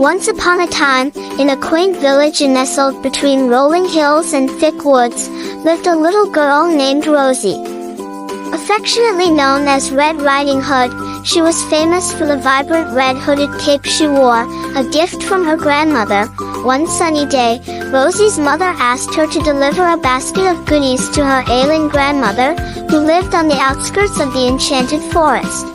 Once upon a time, in a quaint village nestled between rolling hills and thick woods, lived a little girl named Rosie. Affectionately known as Red Riding Hood, she was famous for the vibrant red hooded cape she wore, a gift from her grandmother. One sunny day, Rosie's mother asked her to deliver a basket of goodies to her ailing grandmother, who lived on the outskirts of the enchanted forest.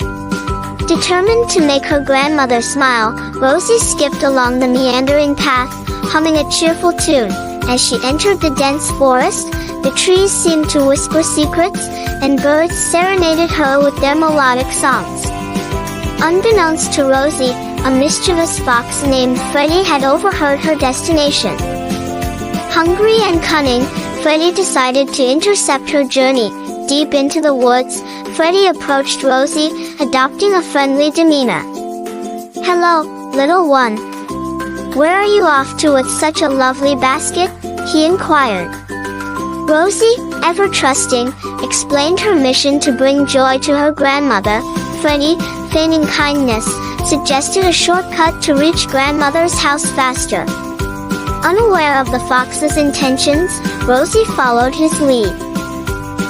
Determined to make her grandmother smile, Rosie skipped along the meandering path, humming a cheerful tune. As she entered the dense forest, the trees seemed to whisper secrets, and birds serenaded her with their melodic songs. Unbeknownst to Rosie, a mischievous fox named Freddy had overheard her destination. Hungry and cunning, Freddy decided to intercept her journey. Deep into the woods, Freddy approached Rosie, adopting a friendly demeanor. "Hello, little one. Where are you off to with such a lovely basket?" he inquired. Rosie, ever trusting, explained her mission to bring joy to her grandmother. Freddy, feigning kindness, suggested a shortcut to reach grandmother's house faster. Unaware of the fox's intentions, Rosie followed his lead.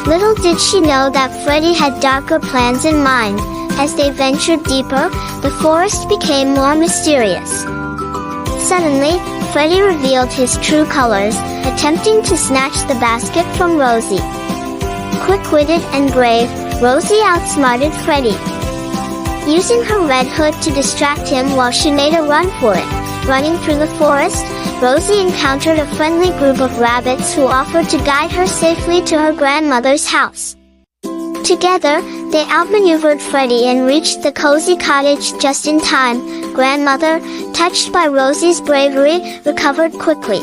Little did she know that Freddy had darker plans in mind. As they ventured deeper, the forest became more mysterious. Suddenly, Freddy revealed his true colors, attempting to snatch the basket from Rosie. Quick-witted and brave, Rosie outsmarted Freddy. Using her red hood to distract him while she made a run for it. Running through the forest, Rosie encountered a friendly group of rabbits who offered to guide her safely to her grandmother's house. Together, they outmaneuvered Freddy and reached the cozy cottage just in time. Grandmother, touched by Rosie's bravery, recovered quickly.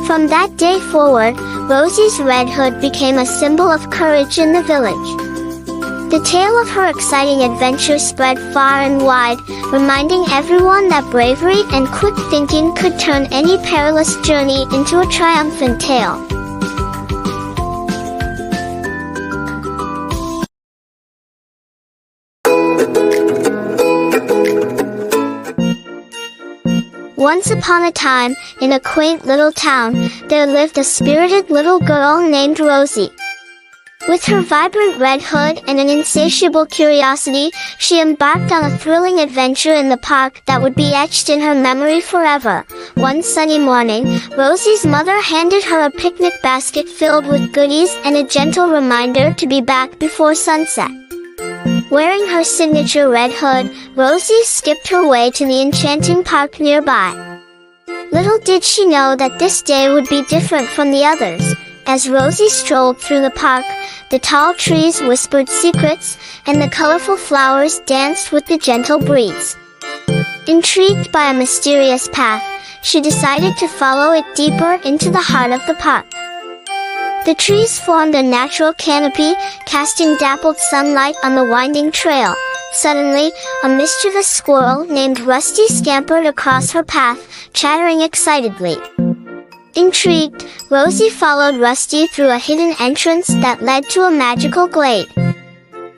From that day forward, Rosie's red hood became a symbol of courage in the village. The tale of her exciting adventure spread far and wide, reminding everyone that bravery and quick thinking could turn any perilous journey into a triumphant tale. Once upon a time, in a quaint little town, there lived a spirited little girl named Rosie. With her vibrant red hood and an insatiable curiosity, she embarked on a thrilling adventure in the park that would be etched in her memory forever. One sunny morning, Rosie's mother handed her a picnic basket filled with goodies and a gentle reminder to be back before sunset. Wearing her signature red hood, Rosie skipped her way to the enchanting park nearby. Little did she know that this day would be different from the others. As Rosie strolled through the park, the tall trees whispered secrets, and the colorful flowers danced with the gentle breeze. Intrigued by a mysterious path, she decided to follow it deeper into the heart of the park. The trees formed a natural canopy, casting dappled sunlight on the winding trail. Suddenly, a mischievous squirrel named Rusty scampered across her path, chattering excitedly. Intrigued, Rosie followed Rusty through a hidden entrance that led to a magical glade.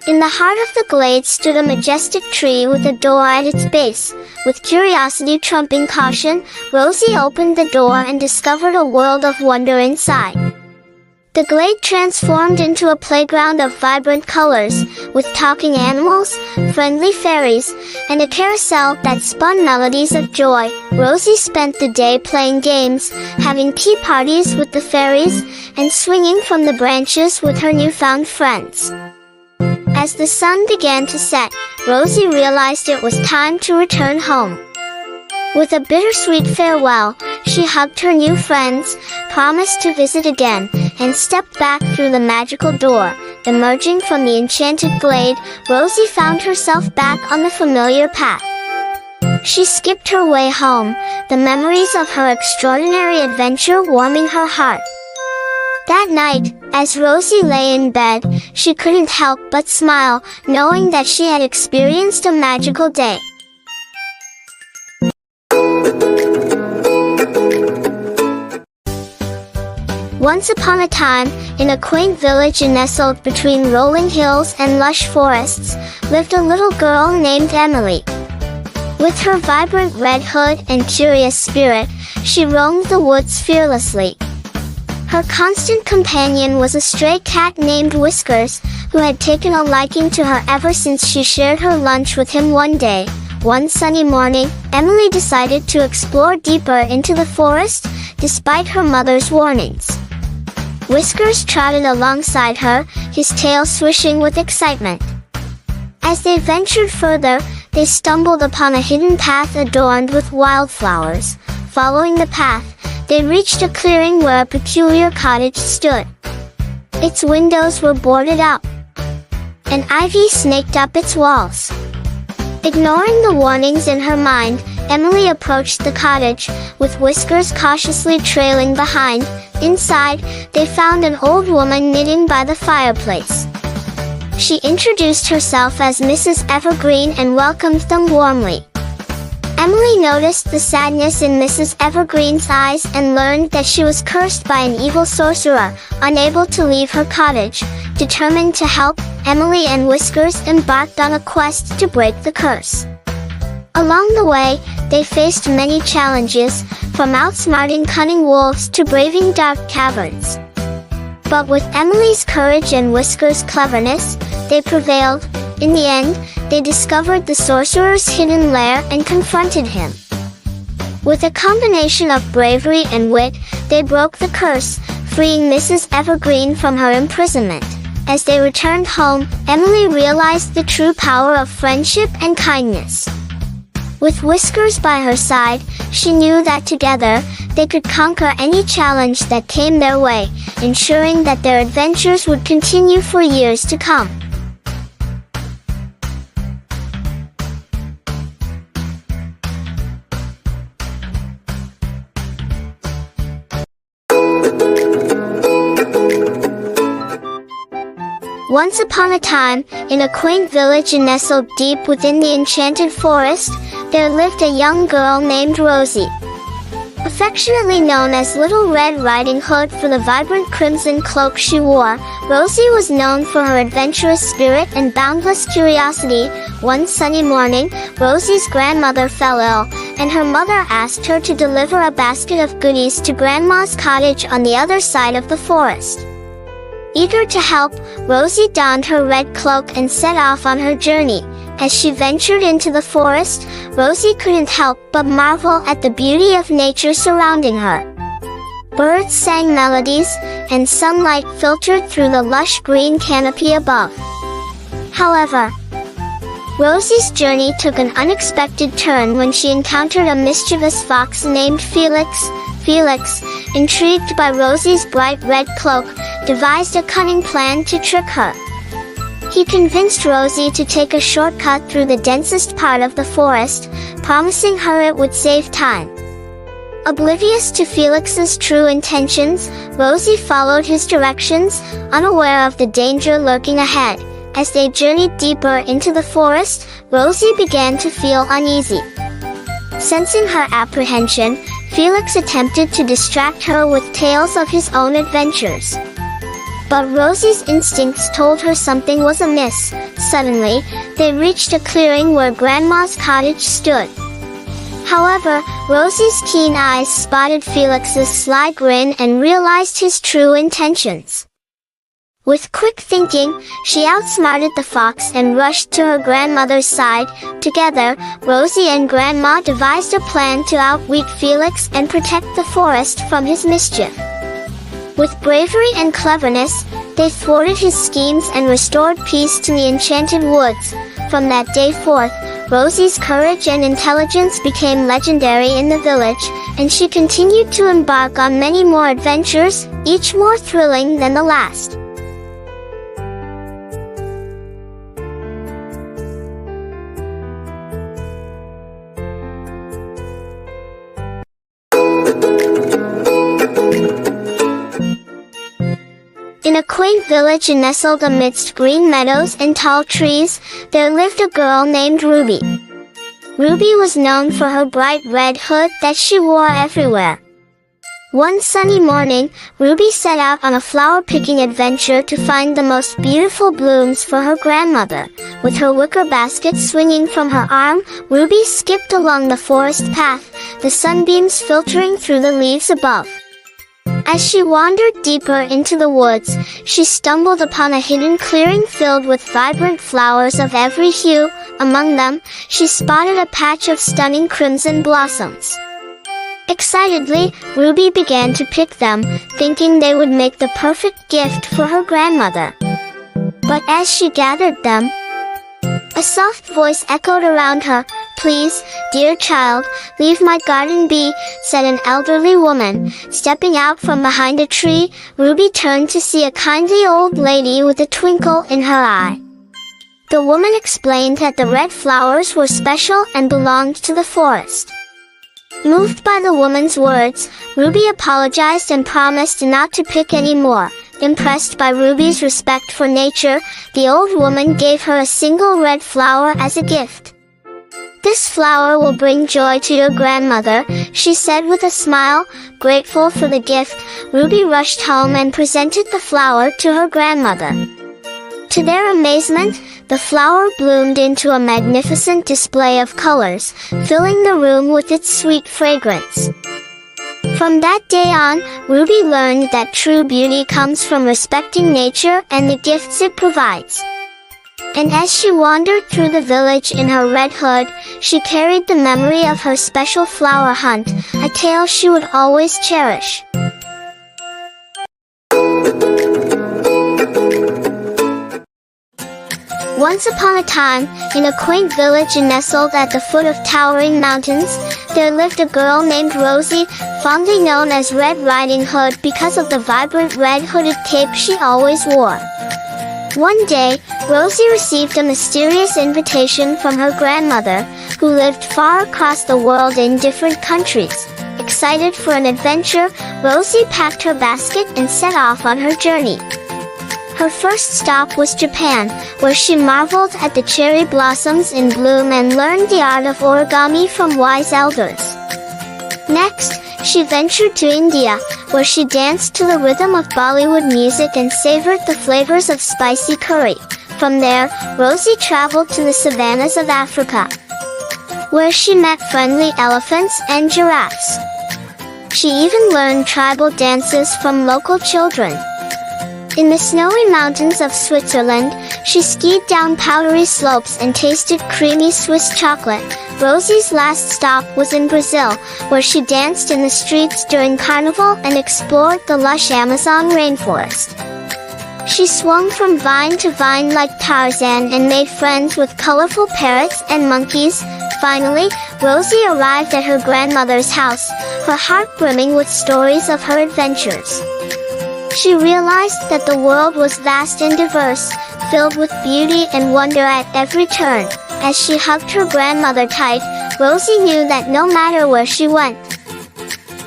In the heart of the glade stood a majestic tree with a door at its base. With curiosity trumping caution, Rosie opened the door and discovered a world of wonder inside. The glade transformed into a playground of vibrant colors, with talking animals, friendly fairies, and a carousel that spun melodies of joy. Rosie spent the day playing games, having tea parties with the fairies, and swinging from the branches with her newfound friends. As the sun began to set, Rosie realized it was time to return home. With a bittersweet farewell, she hugged her new friends, promised to visit again, and stepped back through the magical door. Emerging from the enchanted glade, Rosie found herself back on the familiar path. She skipped her way home, the memories of her extraordinary adventure warming her heart. That night, as Rosie lay in bed, she couldn't help but smile, knowing that she had experienced a magical day. Once upon a time, in a quaint village nestled between rolling hills and lush forests, lived a little girl named Emily. With her vibrant red hood and curious spirit, she roamed the woods fearlessly. Her constant companion was a stray cat named Whiskers, who had taken a liking to her ever since she shared her lunch with him one day. One sunny morning, Emily decided to explore deeper into the forest, despite her mother's warnings. Whiskers trotted alongside her, his tail swishing with excitement. As they ventured further, they stumbled upon a hidden path adorned with wildflowers. Following the path, they reached a clearing where a peculiar cottage stood. Its windows were boarded up, and ivy snaked up its walls. Ignoring the warnings in her mind, Emily approached the cottage, with Whiskers cautiously trailing behind. Inside, they found an old woman knitting by the fireplace. She introduced herself as Mrs. Evergreen and welcomed them warmly. Emily noticed the sadness in Mrs. Evergreen's eyes and learned that she was cursed by an evil sorcerer. Unable to leave her cottage, determined to help, Emily and Whiskers embarked on a quest to break the curse. Along the way, they faced many challenges, from outsmarting cunning wolves to braving dark caverns. But with Emily's courage and Whiskers' cleverness, they prevailed. In the end, they discovered the sorcerer's hidden lair and confronted him. With a combination of bravery and wit, they broke the curse, freeing Mrs. Evergreen from her imprisonment. As they returned home, Emily realized the true power of friendship and kindness. With Whiskers by her side, she knew that together, they could conquer any challenge that came their way, ensuring that their adventures would continue for years to come. Once upon a time, in a quaint village nestled deep within the enchanted forest, there lived a young girl named Rosie. Affectionately known as Little Red Riding Hood for the vibrant crimson cloak she wore, Rosie was known for her adventurous spirit and boundless curiosity. One sunny morning, Rosie's grandmother fell ill, and her mother asked her to deliver a basket of goodies to Grandma's cottage on the other side of the forest. Eager to help, Rosie donned her red cloak and set off on her journey. As she ventured into the forest, Rosie couldn't help but marvel at the beauty of nature surrounding her. Birds sang melodies, and sunlight filtered through the lush green canopy above. However, Rosie's journey took an unexpected turn when she encountered a mischievous fox named Felix. Felix, intrigued by Rosie's bright red cloak, devised a cunning plan to trick her. He convinced Rosie to take a shortcut through the densest part of the forest, promising her it would save time. Oblivious to Felix's true intentions, Rosie followed his directions, unaware of the danger lurking ahead. As they journeyed deeper into the forest, Rosie began to feel uneasy. Sensing her apprehension, Felix attempted to distract her with tales of his own adventures. But Rosie's instincts told her something was amiss. Suddenly, they reached a clearing where Grandma's cottage stood. However, Rosie's keen eyes spotted Felix's sly grin and realized his true intentions. With quick thinking, she outsmarted the fox and rushed to her grandmother's side. Together, Rosie and Grandma devised a plan to outwit Felix and protect the forest from his mischief. With bravery and cleverness, they thwarted his schemes and restored peace to the enchanted woods. From that day forth, Rosie's courage and intelligence became legendary in the village, and she continued to embark on many more adventures, each more thrilling than the last. In a quaint village nestled amidst green meadows and tall trees, there lived a girl named Ruby. Ruby was known for her bright red hood that she wore everywhere. One sunny morning, Ruby set out on a flower-picking adventure to find the most beautiful blooms for her grandmother. With her wicker basket swinging from her arm, Ruby skipped along the forest path, the sunbeams filtering through the leaves above. As she wandered deeper into the woods, she stumbled upon a hidden clearing filled with vibrant flowers of every hue. Among them, she spotted a patch of stunning crimson blossoms. Excitedly, Ruby began to pick them, thinking they would make the perfect gift for her grandmother. But as she gathered them, a soft voice echoed around her. "Please, dear child, leave my garden be," said an elderly woman. Stepping out from behind a tree, Ruby turned to see a kindly old lady with a twinkle in her eye. The woman explained that the red flowers were special and belonged to the forest. Moved by the woman's words, Ruby apologized and promised not to pick any more. Impressed by Ruby's respect for nature, the old woman gave her a single red flower as a gift. "This flower will bring joy to your grandmother," she said with a smile. Grateful for the gift, Ruby rushed home and presented the flower to her grandmother. To their amazement, the flower bloomed into a magnificent display of colors, filling the room with its sweet fragrance. From that day on, Ruby learned that true beauty comes from respecting nature and the gifts it provides. And as she wandered through the village in her red hood, she carried the memory of her special flower hunt, a tale she would always cherish. Once upon a time, in a quaint village nestled at the foot of towering mountains, there lived a girl named Rosie, fondly known as Red Riding Hood because of the vibrant red hooded cape she always wore. One day, Rosie received a mysterious invitation from her grandmother, who lived far across the world in different countries. Excited for an adventure, Rosie packed her basket and set off on her journey. Her first stop was Japan, where she marveled at the cherry blossoms in bloom and learned the art of origami from wise elders. Next, she ventured to India, where she danced to the rhythm of Bollywood music and savored the flavors of spicy curry. From there, Rosie traveled to the savannas of Africa, where she met friendly elephants and giraffes. She even learned tribal dances from local children. In the snowy mountains of Switzerland, she skied down powdery slopes and tasted creamy Swiss chocolate. Rosie's last stop was in Brazil, where she danced in the streets during Carnival and explored the lush Amazon rainforest. She swung from vine to vine like Tarzan and made friends with colorful parrots and monkeys. Finally, Rosie arrived at her grandmother's house, her heart brimming with stories of her adventures. She realized that the world was vast and diverse, filled with beauty and wonder at every turn. As she hugged her grandmother tight, Rosie knew that no matter where she went,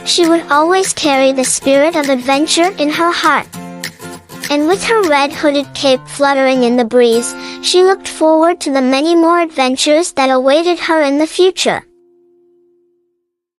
she would always carry the spirit of adventure in her heart. And with her red hooded cape fluttering in the breeze, she looked forward to the many more adventures that awaited her in the future.